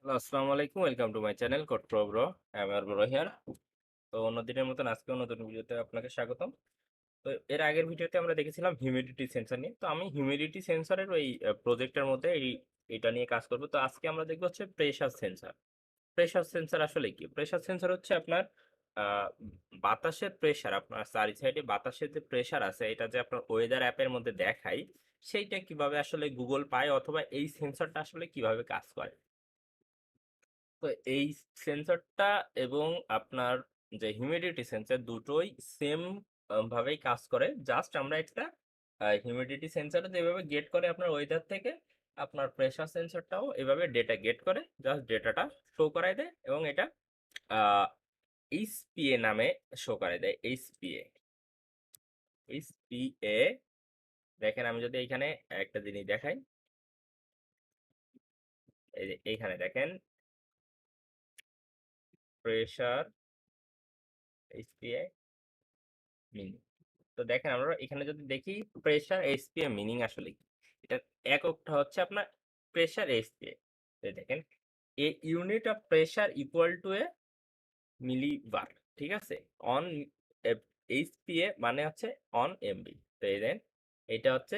আসসালামু আলাইকুম, welcome to my channel CodePro Bro. I'm your bro here. তো অন্যদিনের মতন আজকেও নতুন ভিডিওতে আপনাকে স্বাগতম। তো এর আগের ভিডিওতে আমরা দেখেছিলাম হিউমিডিটি সেন্সর নিয়ে। তো আমি হিউমিডিটি সেন্সরের ওই প্রজেক্টের মধ্যে এটা নিয়ে কাজ করব। তো আজকে আমরা দেখবো হচ্ছে প্রেসার সেন্সর। প্রেসার সেন্সর আসলে কি? প্রেসার সেন্সর হচ্ছে আপনার আহ, বাতাসের প্রেসার, আপনার চারি সাইডে বাতাসের যে প্রেসার আছে এটা যে আপনার ওয়েদার অ্যাপের মধ্যে দেখায়, সেইটা কিভাবে আসলে গুগল পায় অথবা এই সেন্সরটা আসলে কিভাবে কাজ করে। তো এই সেন্সরটা এবং আপনার যে হিউমিডিটি সেন্সর দুটোই সেম ভাবেই কাজ করে। জাস্ট আমরা একটা হিউমিডিটি সেন্সর যেভাবে গেট করে আপনার ওয়েদার থেকে, আপনার প্রেসার সেন্সরটাও এভাবে ডেটা গেট করে, জাস্ট ডেটাটা শো করায় দেয় এবং এটা এইচপিএ নামে শো করে দেয়। এইচপিএ এইচপিএ দেখেন, আমি যদি এখানে একটা জিনিস দেখাই, এই যে এইখানে দেখেন প্রেসার এইচপিএ মিনিং। তো দেখেন আমরা এখানে যদি দেখি প্রেসার এসপিএম মিনিং আসলে কি, এটা এককটা হচ্ছে আপনার প্রেসার এসপিএ। দেখেন, a unit of pressure equal to a millibar, ঠিক আছে। অন এইচপিএ মানে হচ্ছে অন এমবি। তো এই দেন, এটা হচ্ছে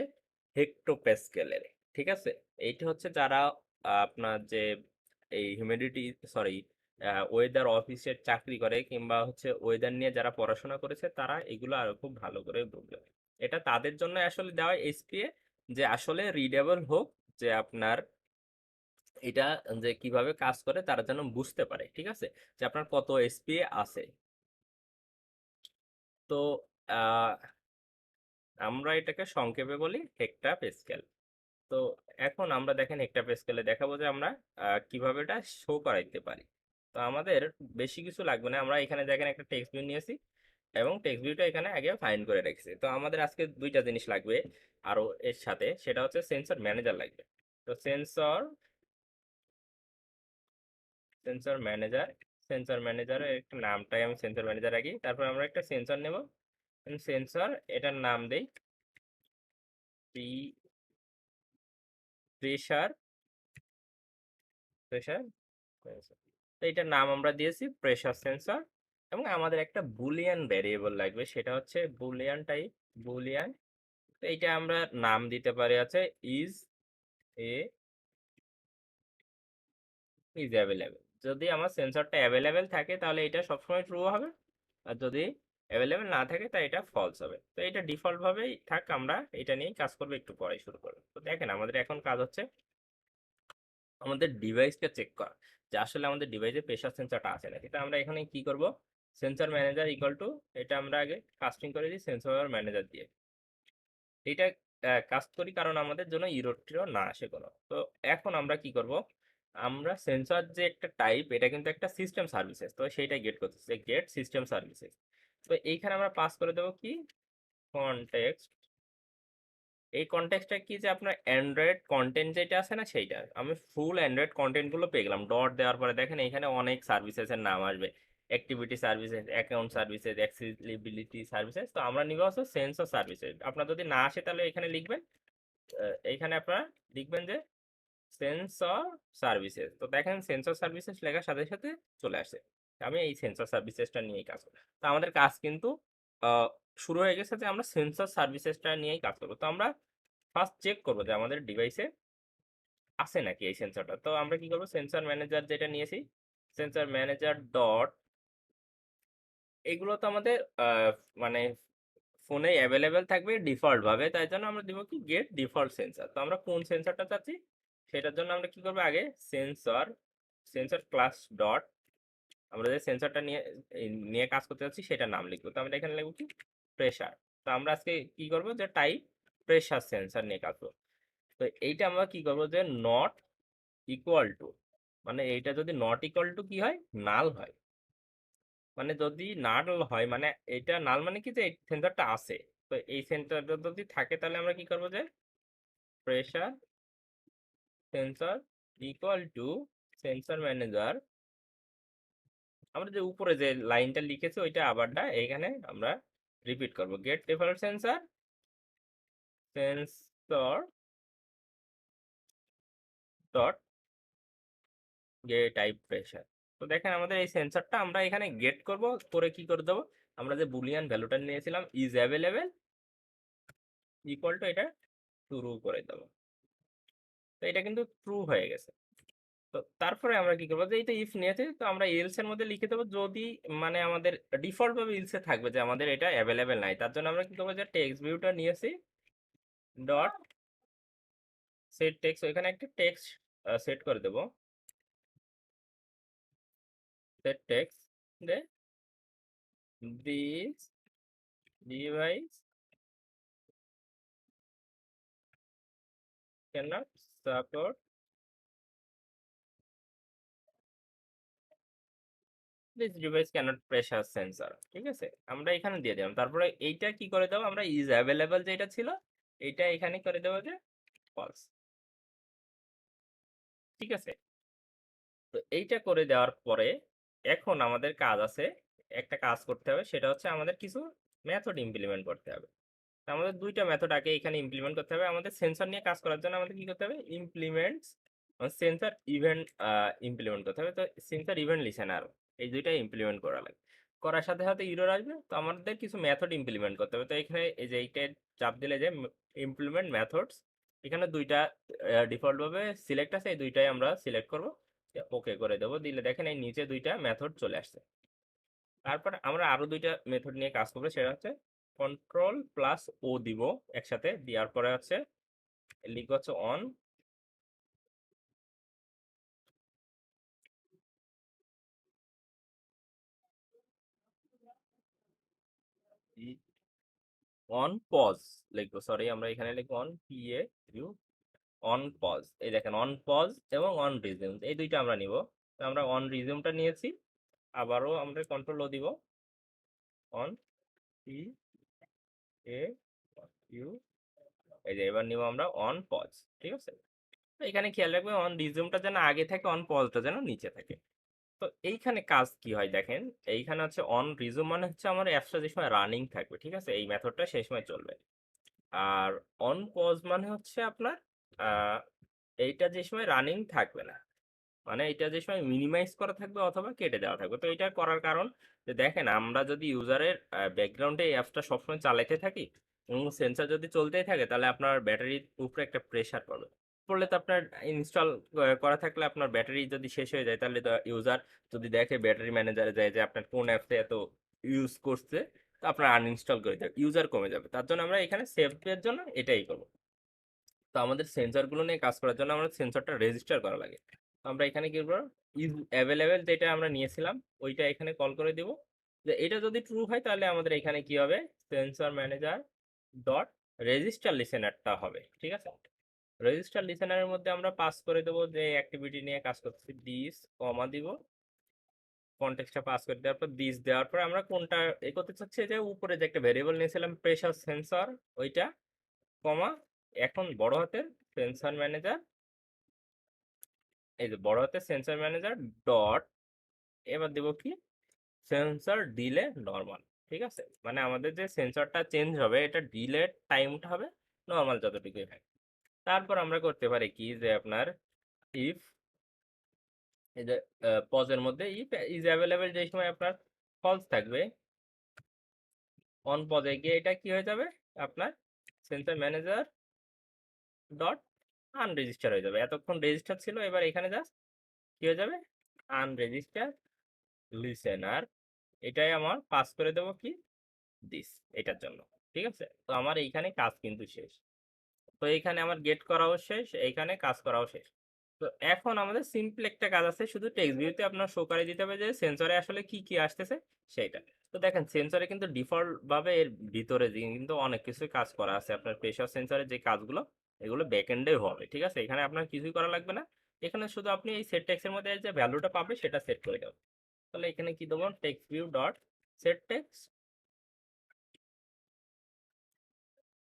হেক্টোপ্যাসকেলের, ঠিক আছে। এইটা হচ্ছে যারা আপনার যে এই হিউমিডিটি, সরি, ওয়েদার অফিসের চাকরি করে কিংবা হচ্ছে ওয়েদার নিয়ে যারা পড়াশোনা করেছে তারা এগুলো আরো খুব ভালো করে বুঝবে। এটা তাদের জন্য আসলে দেওয়া এসপিএ, যে আসলে রিডেবল হোক, যে আপনার এটা যে কিভাবে কাজ করে তারা যেন বুঝতে পারে, ঠিক আছে, যে আপনার কত এসপিএ আছে। তো আহ, আমরা এটাকে সংক্ষেপে বলি হেক্টা প্যাসকেল। তো এখন আমরা দেখেন হেক্টা প্যাসকেলে দেখাবো যে আমরা কিভাবে এটা শো করাইতে পারি। তো আমাদের বেশি কিছু লাগবে না, আমরা এখানে দেখেন একটা টেক্সট ভিউ নিয়েছি এবং টেক্সট ভিউটা এখানে আগে ফাইন্ড করে রেখেছি। তো আমাদের আজকে দুইটা জিনিস লাগবে আরো এর সাথে, সেটা হচ্ছে সেন্সর ম্যানেজার লাগবে। তো সেন্সর ম্যানেজার, সেন্সর ম্যানেজারের একটা নামটাই আমি সেন্সর ম্যানেজার রাখি। তারপর আমরা একটা সেন্সর নেব, সেন্সর এটার নাম দেই প্রেসার, প্রেসার সেন্সর। তো এটার নাম আমরা দিয়েছি প্রেসার সেন্সর। এবং আমাদের একটা বুলিয়ান ভ্যারিয়েবল লাগবে, সেটা হচ্ছে বুলিয়ান টাইপ, বুলিয়ান। তো এইটা আমরা নাম দিতে পারি আছে ইজ এ ইজ অ্যাভেলেবেল। যদি আমার সেন্সরটা অ্যাভেলেবেল থাকে তাহলে এটা সবসময় ট্রু হবে, আর যদি অ্যাভেলেবেল না থাকে তাই এটা ফলস হবে। তো এটা ডিফল্ট ভাবেই থাক, আমরা এটা নিয়েই কাজ করবো, একটু পরে শুরু করবো। তো দেখেন আমাদের এখন কাজ হচ্ছে আমাদের ডিভাইসটা চেক করা, যে আসলে আমাদের ডিভাইসে প্রেসার সেন্সরটা আছে নাকি। তো আমরা এখানে কি করব, সেন্সর ম্যানেজার ইকুয়াল টু, এটা আমরা আগে কাস্টিং করে দিই সেন্সর ম্যানেজার দিয়ে। এটা কাস্ট করি কারণ আমাদের জন্য ইরর টিরর না আসে কোনো। তো এখন আমরা কি করব, আমরা সেন্সর যে একটা টাইপ, এটা কিন্তু একটা সিস্টেম সার্ভিসেস, তো সেইটা গেট করতেছে, গেট সিস্টেম সার্ভিসেস। তো এইখানে আমরা পাস করে দেবো কি, কনটেক্সট। এই কনটেক্সটটা কি, যে আপনার অ্যান্ড্রয়েড কন্টেন্ট যেটা আছে না, সেইটা আমি ফুল অ্যান্ড্রয়েড কন্টেন্ট গুলো পেয়ে গেলাম। ডট দেওয়ার পরে দেখেন এখানে অনেক সার্ভিসেস এর নাম আসবে, activity services, account services, accessibility services. তো আমরা নিব হচ্ছে সেন্সর সার্ভিসেস। আপনার যদি না আসে তাহলে এখানে লিখবেন, এইখানে আপনারা লিখবেন যে সেন্সর সার্ভিসেস। তো দেখেন সেন্সর সার্ভিসেস লেখার সাথে সাথে চলে আসে। আমি এই সেন্সর সার্ভিসেসটা নিয়েই কাজ করব। তো আমাদের কাজ কিন্তু আহ, শুরু হয়ে গেছে, যে আমরা সেন্সর সার্ভিসেসটা নিয়েই কাজ করবো। তো আমরা ফার্স্ট চেক করবো যে আমাদের ডিভাইসে আছে নাকি এই সেন্সরটা। তো আমরা কি করবো, সেন্সর ম্যানেজার যেটা নিয়েছি, সেন্সর ম্যানেজার ডট, এগুলো তো আমাদের মানে ফোনে অ্যাভেলেবেল থাকবে ডিফল্ট ভাবে, তাই জন্য আমরা দিব কি গেট ডিফল্ট সেন্সর। তো আমরা কোন সেন্সরটা চাচ্ছি সেটার জন্য আমরা কি করবো, আগে সেন্সর, সেন্সর ক্লাস ডট, আমরা যে সেন্সরটা নিয়ে নিয়ে কাজ করতে যাচ্ছি সেটার নাম লিখবো। তো আমরা এখানে লিখবো কি প্রেসার। তো আমরা আজকে কি করবো, যে টাইপ প্রেসার সেন্সর নিয়ে কাজ করবো। তো এইটা আমরা কি করবো, যে নট ইকুয়াল টু, মানে এইটা যদি নট ইকুয়াল টু কি হয়, নাল হয়। মানে যদি নাল হয় মানে এটা নাল, মানে কি, যে এই সেন্সরটা আছে। তো এই সেন্সরটা যদি থাকে তাহলে আমরা কি করবো, যে pressure sensor equal to sensor manager, আমরা যে উপরে যে লাইনটা লিখেছি ওইটা আবারটা এখানে আমরা রিপিট করব, get default sensor, sensor dot get type pressure. তো দেখেন আমাদের এই সেন্সরটা আমরা এখানে গেট করব, করে কি করে দেবো, আমরা যে বুলিয়ান ভ্যালুটা নিয়েছিলাম ইজ অ্যাভেলেবেল ইকুয়াল টু এটা ট্রু করে দেবো। তো এটা কিন্তু ট্রু হয়ে গেছে। তো তারপরে আমরা কি করবো, যে এইটা ইফ নিয়েছে তো আমরা এলস এর মধ্যে লিখে দেবো, যদি মানে আমাদের ডিফল্ট ভাবে ইলসে থাকবে যে আমাদের এটা অ্যাভেলেবেল নাই, তার জন্য আমরা কি করবো, যে টেক্সট ভিউটা নিয়েছি ডট সেট টেক্সট, ওইখানে একটা টেক্সট সেট করে দেবো, সেট টেক্সট দে this device cannot support this device cannot pressure sensor. ঠিক আছে, আমরা এখানে দিয়ে দিলাম। তারপরে এইটা কি করে দেবো, আমরা ইজ অ্যাভেলেবল যেটা ছিল এইটা এখানে করে দেবো যে ফলস। ঠিক আছে, তো এইটা করে দেওয়ার পরে এখন আমাদের কাজ আছে, একটা কাজ করতে হবে, সেটা হচ্ছে আমাদের কিছু মেথড ইমপ্লিমেন্ট করতে হবে। আমাদের দুইটা মেথড আগে এখানে ইমপ্লিমেন্ট করতে হবে। আমাদের সেন্সর নিয়ে কাজ করার জন্য আমাদের কি করতে হবে, ইমপ্লিমেন্টস সেন্সর ইভেন্ট ইমপ্লিমেন্ট করতে হবে। তো সেন্সর ইভেন্ট লিসেনার এই দুইটা ইমপ্লিমেন্ট করা লাগবে। করার সাথে সাথে ইরর আসবে, তো আমাদের কিছু মেথড ইমপ্লিমেন্ট করতে হবে। তো এখানে এই যে এইটা চাপ দিলে যে ইমপ্লিমেন্ট মেথডস, এখানে দুইটা ডিফল্ট ভাবে সিলেক্ট আছে, এই দুইটাই আমরা সিলেক্ট করব, ওকে করে দেবো। দিলে দেখেন এই নিচে দুইটা মেথড চলে আসছে। তারপর আমরা আরো দুইটা মেথড নিয়ে কাজ করবো, সেটা হচ্ছে কন্ট্রোল প্লাস ও দিব একসাথে, দেওয়ার পরে হচ্ছে লিখবো হচ্ছে অন অন পজ লিখবো, সরি আমরা এখানে লিখবো on P A U, on pause. এই দেখেন অন পজ এবং অন রিজিউম এই দুইটা আমরা নিব। তো আমরা অন রিজিউমটা নিয়েছি, আবারও আমরা কন্ট্রোল ও দিব, অন পি এ ইউ, এই যে এবার নিব আমরা অন পজ। ঠিক আছে, তো এখানে খেয়াল রাখবে অন রিজিউমটা যেন আগে থাকে, অন পজটা যেন নিচে থাকে। তো এইখানে কাজ কি হয় দেখেন, এইখানে হচ্ছে অন রিজুম মানে হচ্ছে আমার অ্যাপসটা যে সময় রানিং থাকবে, ঠিক আছে, এই মেথডটা সেই সময় চলবে। আর অন পজ মানে হচ্ছে আপনার আহ, এইটা যে সময় রানিং থাকবে না, মানে এটা যে সময় মিনিমাইজ করা থাকবে অথবা কেটে দেওয়া থাকবে। তো এটা করার কারণ যে দেখেন, আমরা যদি ইউজারের ব্যাকগ্রাউন্ডে এই অ্যাপসটা সবসময় চালাইতে থাকি এবং সেন্সর যদি চলতেই থাকে, তাহলে আপনার ব্যাটারির উপরে একটা প্রেশার পড়বে। পড়লে তো আপনার ইনস্টল করা থাকলে আপনার ব্যাটারি যদি শেষ হয়ে যায়, তাহলে তো ইউজার যদি দেখে ব্যাটারি ম্যানেজারে যায় যে আপনার কোন অ্যাপসে এত ইউজ করছে, তো আপনার আনইনস্টল করে দেবে, ইউজার কমে যাবে। তার জন্য আমরা এখানে সেফের জন্য এটাই করবো। তো আমাদের সেন্সরগুলো নিয়ে কাজ করার জন্য আমাদের সেন্সরটা রেজিস্টার করা লাগে। তো আমরা এখানে কি করবো, ইজ অ্যাভেলেবেল যেটা আমরা নিয়েছিলাম ওইটা এখানে কল করে দিব। যে এটা যদি ট্রু হয় তাহলে আমাদের এখানে কি হবে, সেন্সর ম্যানেজার ডট রেজিস্টার লিসেনারটা হবে। ঠিক আছে, রেজিস্টার লিসেনারের মধ্যে আমরা পাস করে দেবো যে অ্যাক্টিভিটি নিয়ে কাজ করতেছি, দিস কমা দিব, কনটেক্সটটা পাস করে দেওয়ার পর দিস দেওয়ার পর আমরা কোনটা এ করতে চাচ্ছি, যে উপরে যে একটা ভেরিয়েবল নিয়েছিলাম প্রেসার সেন্সর ওইটা, কমা এখন বড় হাতের সেন্সর ম্যানেজার, এই যে বড় হাতের সেন্সর ম্যানেজার ডট, এবার দেবো কি, সেন্সর ডিলে নর্মাল। ঠিক আছে, মানে আমাদের যে সেন্সরটা চেঞ্জ হবে এটা ডিলে টাইমটা হবে নর্মাল যতটুকুই হয়। তারপর আমরা করতে পারি কি, যে আপনার ইফ, এই যে পজের মধ্যে ইফ ইজ অ্যাভেলেবেল যে সময় আপনার ফলস থাকবে, অন পজে গিয়ে এটা কি হয়ে যাবে, আপনার সেন্সর ম্যানেজার ডট আনরেজিস্টার হয়ে যাবে। এতক্ষণ রেজিস্টার ছিল, এবার এখানে জাস্ট কি হয়ে যাবে, আনরেজিস্টার লিসেনার। এটাই আমার পাস করে দেবো কি, দিস, এটার জন্য। ঠিক আছে, তো আমার এইখানে কাজ কিন্তু শেষ। তো এইখানে আমার গেট করাও শেষ, এইখানে কাজ করাও শেষ। তো এখন আমাদের সিম্পল একটা কাজ আছে, শুধু টেক্সট ভিউতে আপনার শো করে দিতে হবে যে সেন্সরে আসলে কি কি আসতেছে সেইটা। তো দেখেন সেন্সরে কিন্তু ডিফল্ট ভাবে এর ভিতরে যে কিন্তু অনেক কিছু কাজ করা আছে, আপনার প্রেশার সেন্সরের যে কাজগুলো এগুলো ব্যাকএন্ডে হবে। ঠিক আছে, এখানে আপনার কিছুই করা লাগবে না। এখানে শুধু আপনি এই সেট টেক্সটের মধ্যে যে ভ্যালুটা পাবে সেটা সেট করে দেবেন। তাহলে এখানে কি দেবো, text view dot set text.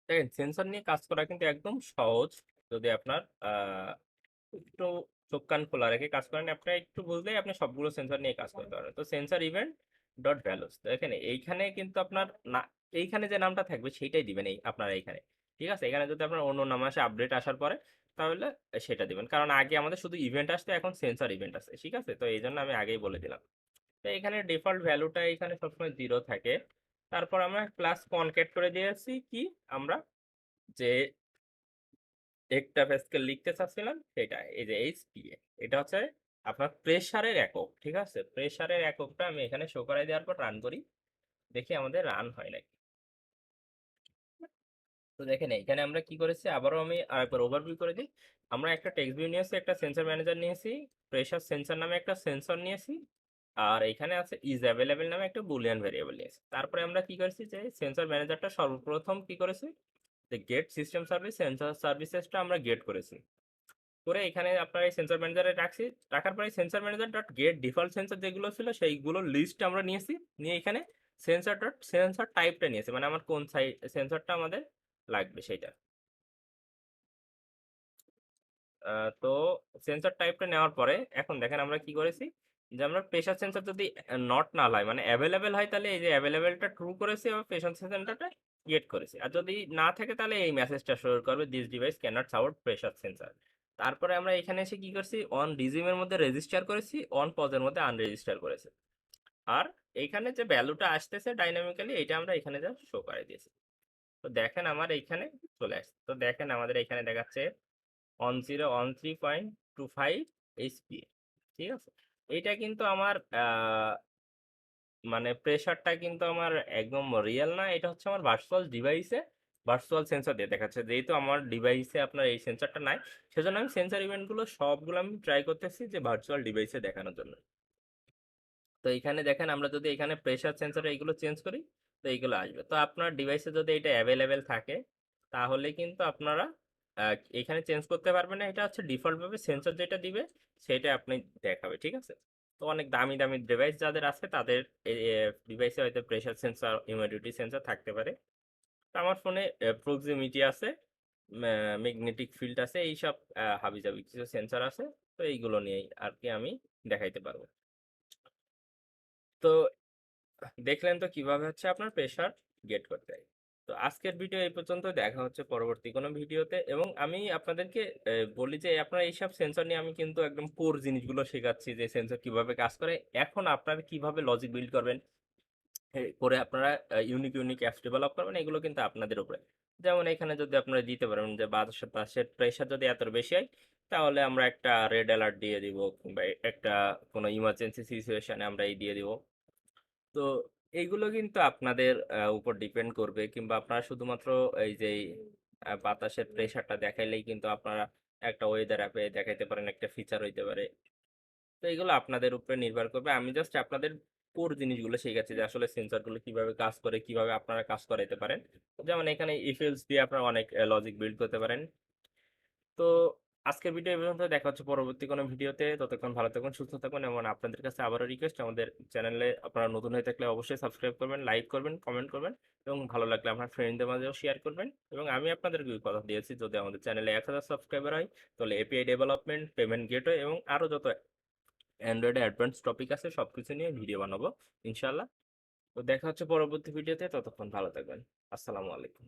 দেখেন সেন্সর নিয়ে কাজ করা কিন্তু একদম সহজ, যদি আপনার একটু চোখ কান খোলা রেখে কাজ করেন, আপনার একটু বুঝলেই আপনি সবগুলো সেন্সর নিয়ে কাজ করতে পারবেন। তো সেন্সর ইভেন্ট ডট ভ্যালুস, দেখেন এইখানে কিন্তু আপনার না, এইখানে যে নামটা থাকবে সেইটাই দিবেন এই আপনার এইখানে। ঠিক আছে, এখানে যদি আপনার অন্য নাম আসে আপডেট আসার পরে, তাহলে সেটা দিবেন, কারণ আগে আমাদের শুধু ইভেন্ট আসছে, এখন সেন্সর ইভেন্ট আছে, ঠিক আছে? তো এই জন্য আমি আগেই বলে দিলাম। তো এখানে ডিফল্ট ভ্যালুটা এখানে সবসময় 0 থাকে। তারপর আমরা ক্লাস কনক্যাট করে দিয়েছি কি, আমরা যে একটা প্যাসকেল লিখতে চাচ্ছিলাম সেটা, এই যে এইচপিএ, এটা হচ্ছে আপনার প্রেসারের একক, ঠিক আছে? প্রেসারের এককটা আমি এখানে শো করাই দেওয়ার পর রান করি, দেখি আমাদের রান হয় নাকি। তো দেখেন এখানে আমরা কি করেছি, আবারও আমি আরেকবার ওভারভিউ করে দিই। আমরা একটা টেক্সট ভিউ নিয়েছি, একটা সেন্সর ম্যানেজার নিয়েছি, প্রেসার সেন্সর নামে একটা সেন্সর নিয়েছি, আর এখানে আছে ইজ অ্যাভেলেবেল নামে একটা বুলিয়ান ভেরিয়েবল নিয়েছি। তারপরে আমরা কি করেছি, যে সেন্সর ম্যানেজারটা সর্বপ্রথম কি করেছি, যে গেট সিস্টেম সার্ভিস সেন্সর সার্ভিসেসটা আমরা গেট করেছি, করে এখানে আপনার এই সেন্সর ম্যানেজারে রাখছি। রাখার পরে sensor manager dot gate default sensor যেগুলো ছিল সেইগুলোর লিস্ট আমরা নিয়েছি, নিয়ে এখানে সেন্সর ডট সেন্সর টাইপটা নিয়েছি, মানে আমার কোন সেন্সরটা আমাদের লাগবে সেটা। তো সেন্সর টাইপটা নেওয়ার পরে এখন দেখেন আমরা কি করেছি, যে আমরা প্রেশার সেন্সর যদি নট না হয় মানে অ্যাভেলেবেল হয়, তাহলে এই যে অ্যাভেলেবেলটা ট্রু করেছি এবং প্রেশার সেন্সরটা গেট করেছি, আর যদি না থাকে তাহলে এই মেসেজটা শো করবে this device cannot support pressure sensor. তারপরে আমরা এখানে এসে কি করছি, অন রিজিমের মধ্যে রেজিস্টার করেছি, অন পজের মধ্যে আনরেজিস্টার করেছি, আর এইখানে যে ভ্যালুটা আসতেছে ডাইনামিক্যালি এটা আমরা এখানে যা শো করে দিয়েছি। তো দেখেন আমার এইখানে চলে আসছে, তো দেখেন আমাদের এখানে দেখাচ্ছে 1013.25 এইচপি, ঠিক আছে? এটা কিন্তু আমার মানে প্রেশারটা কিন্তু আমার একদম রিয়েল না, এটা হচ্ছে আমার ভার্চুয়াল ডিভাইসে ভার্চুয়াল সেন্সর দিয়ে দেখাচ্ছে, যেহেতু আমার ডিভাইসে আপনার এই সেন্সরটা নাই, সেজন্য আমি সেন্সর ইভেন্টগুলো সবগুলো আমি ট্রাই করতেছি যে ভার্চুয়াল ডিভাইসে দেখানোর জন্য। তো এখানে দেখেন আমরা যদি এখানে প্রেসার সেন্সর এইগুলো চেঞ্জ করি, তো এইগুলো আসবে। তো আপনার ডিভাইসে যদি এটা অ্যাভেলেবেল থাকে তাহলে কিন্তু আপনারা এখানে চেঞ্জ করতে পারবেন না, এটা হচ্ছে ডিফল্ট ভাবে সেন্সর যেটা দিবে সেটা আপনি দেখাবে, ঠিক আছে? তো অনেক দামি দামি ডিভাইস যাদের আছে তাদের ডিভাইসে হয়তো প্রেসার সেন্সর হিউমিডিটি সেন্সর থাকতে পারে। তো আমার ফোনে প্রক্সিমিটি আছে, ম্যাগনেটিক ফিল্ড আছে, এইসব হাবিজাবি কিছু সেন্সর আছে। তো এইগুলো নিয়েই আর কি আমি দেখাইতে পারবো। তো দেখলেন তো কিভাবে হচ্ছে আপনার প্রেশার গেট করতে হয়। তো আজকের ভিডিও এই পর্যন্ত, দেখা হচ্ছে পরবর্তী কোনো ভিডিওতে। এবং আমি আপনাদেরকে বলি যে আপনার এইসব সেন্সর নিয়ে আমি কিন্তু একদম কোর জিনিসগুলো শেখাচ্ছি, যে সেন্সর কিভাবে কাজ করে, এখন আপনারা কিভাবে লজিক বিল্ড করবেন, করে আপনারা ইউনিক ইউনিক অ্যাপস ডেভেলপ করবেন, এগুলো কিন্তু আপনাদের উপরে। যেমন এখানে যদি আপনারা দিতে পারেন যে বাতাসের প্রেশার যদি এত বেশি হয় তাহলে আমরা একটা রেড অ্যালার্ট দিয়ে দিব, কিংবা একটা কোনো ইমার্জেন্সি সিচুয়েশনে আমরা এই দিয়ে দিব। তো এইগুলো কিন্তু আপনাদের উপর ডিপেন্ড করবে, কিংবা আপনারা শুধুমাত্র এই যে বাতাসের প্রেশারটা দেখাইলেই কিন্তু আপনারা একটা ওয়েদার অ্যাপে দেখাইতে পারেন, একটা ফিচার হইতে পারে। তো এগুলো আপনাদের উপরে নির্ভর করবে, আমি জাস্ট আপনাদের কোর জিনিসগুলো শিখাচ্ছি যে আসলে সেন্সরগুলো কিভাবে কাজ করে, কিভাবে আপনারা কাজ করাইতে পারেন। যেমন এখানে ইফ এলস দিয়ে আপনারা অনেক লজিক বিল্ড করতে পারেন। তো আজকের ভিডিও এই পর্যন্ত, দেখা হচ্ছে পরবর্তী কোনো ভিডিওতে। ততক্ষণ ভালো থাকুন, সুস্থ থাকুন, এবং আপনাদের কাছে আবারও রিকোয়েস্ট, আমাদের চ্যানেলে আপনারা নতুন হয়ে থাকলে অবশ্যই সাবস্ক্রাইব করবেন, লাইক করবেন, কমেন্ট করবেন, এবং ভালো লাগলে আপনার ফ্রেন্ডদের মাঝেও শেয়ার করবেন। এবং আমি আপনাদেরকে কথা দিয়েছি, যদি আমাদের চ্যানেলে 1000 সাবস্ক্রাইবার হয় তাহলে এপিআই ডেভেলপমেন্ট, পেমেন্ট গেটওয়ে এবং আরও যত অ্যান্ড্রয়েডে অ্যাডভান্স টপিক আছে সবকিছু নিয়ে ভিডিও বানাবো ইনশাল্লাহ। তো দেখা হচ্ছে পরবর্তী ভিডিওতে, ততক্ষণ ভালো থাকবেন। আসসালামু আলাইকুম।